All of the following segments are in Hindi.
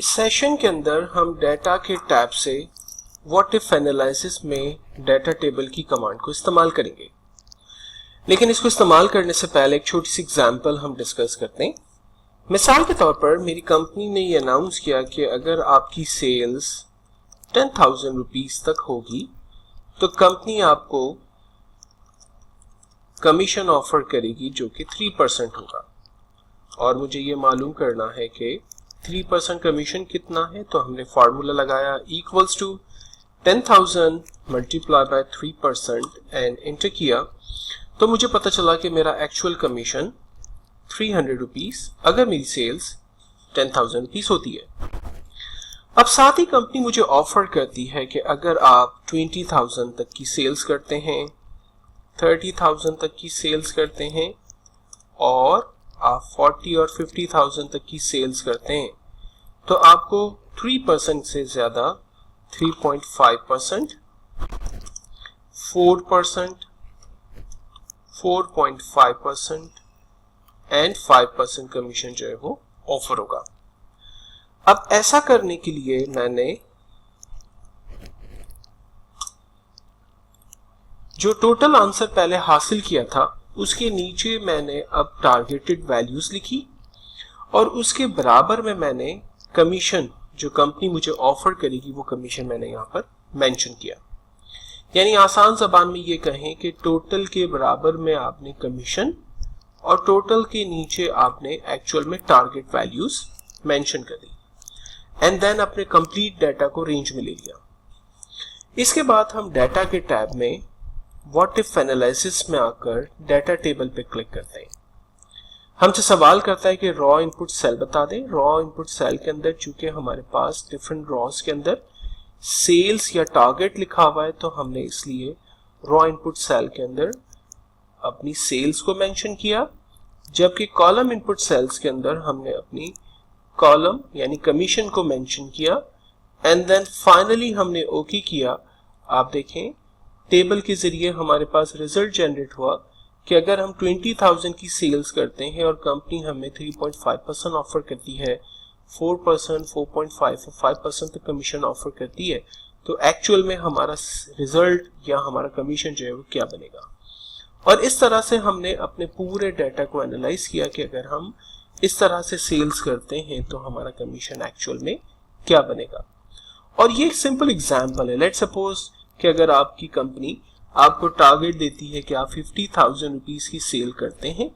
इस सेशन के अंदर हम डाटा के टैब से व्हाट इफ एनालिसिस में डाटा टेबल की कमांड को इस्तेमाल करेंगे। लेकिन इसको इस्तेमाल करने से पहले एक छोटी सी एग्जांपल हम डिस्कस करते हैं। मिसाल के तौर पर मेरी कंपनी ने ये अनाउंस किया कि अगर आपकी सेल्स 10,000 रुपीस तक होगी तो कंपनी आपको कमीशन ऑफर करेगी जो कि 3% होगा। और मुझे ये मालूम करना है कि 3% कमीशन कितना है, तो हमने फार्मूला लगाया equals to 10,000 multiply by 3% and enter किया। तो मुझे पता चला कि मेरा एक्चुअल कमीशन 300 रुपीस अगर मेरी सेल्स 10,000 रुपीस होती है। अब साथ ही कंपनी मुझे ऑफर करती है कि अगर आप 20,000 तक की सेल्स करते हैं, 30,000 तक की सेल्स करते हैं और आप 40 और 50,000 तक की सेल्स करते हैं तो आपको 3% से ज्यादा 3.5%, 4%, 4.5% एंड 5% कमीशन जो है वो ऑफर होगा। अब ऐसा करने के लिए मैंने जो टोटल आंसर पहले हासिल किया था उसके नीचे मैंने अब टारगेटेड वैल्यूज लिखी और उसके बराबर में मैंने कमीशन जो कंपनी मुझे ऑफर करेगी वो कमीशन मैंने यहाँ पर मेंशन किया। यानी आसान ज़बान में ये कहें कि टोटल के बराबर में आपने कमीशन और टोटल के नीचे आपने एक्चुअल में टारगेट वैल्यूज मेंशन कर दी एंड देन अपने कंप्लीट डाटा को रेंज में ले लिया। इसके बाद हम डाटा के टैब में व्हाट इफ एनालिसिस में आकर डाटा टेबल पे क्लिक करते हैं। हमसे सवाल करता है कि रॉ इनपुट सेल बता दें। रॉ इनपुट सेल के अंदर चूंकि हमारे पास डिफरेंट रॉस के अंदर सेल्स या टारगेट लिखा हुआ है तो हमने इसलिए रॉ इनपुट सेल के अंदर अपनी सेल्स को मेंशन किया, जबकि कॉलम इनपुट सेल्स के अंदर हमने अपनी कॉलम यानी कमीशन को मेंशन किया एंड देन फाइनली हमने ओके किया। आप देखें टेबल के जरिए हमारे पास रिजल्ट जनरेट हुआ कि अगर हम 20,000 की सेल्स करते हैं और कंपनी हमें 3.5% ऑफर करती है, 4%, 4.5 और 5% तक कमीशन ऑफर करती है, तो एक्चुअल में हमारा रिजल्ट या हमारा कमीशन जो है वो क्या बनेगा। और इस तरह से हमने अपने पूरे डाटा को एनालाइज किया कि अगर हम इस तरह से सेल्स करते हैं तो हमारा कमीशन एक्चुअल में क्या बनेगा। और ये एक सिंपल एग्जाम्पल है। लेट्स सपोज कि अगर आपकी कंपनी आपको टारगेट देती है कि आप 50,000 रुपीस की सेल करते हैं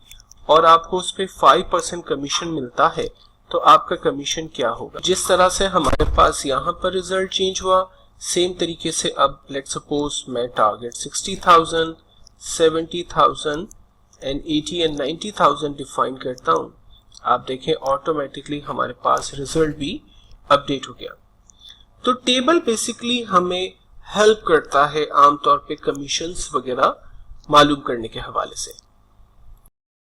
और आपको उस पर 5% कमीशन मिलता है तो आपका कमीशन क्या होगा। जिस तरह से हमारे पास यहाँ पर रिजल्ट चेंज हुआ, सेम तरीके से अब लेट्स सपोज मैं टारगेट 60,000, 70,000 एंड 80 एंड 90,000 डिफाइन करता हूँ। आप देखें ऑटोमेटिकली हमारे पास रिजल्ट भी अपडेट हो गया। तो टेबल बेसिकली हमें हेल्प करता है आमतौर पे कमीशंस वगैरह मालूम करने के हवाले से।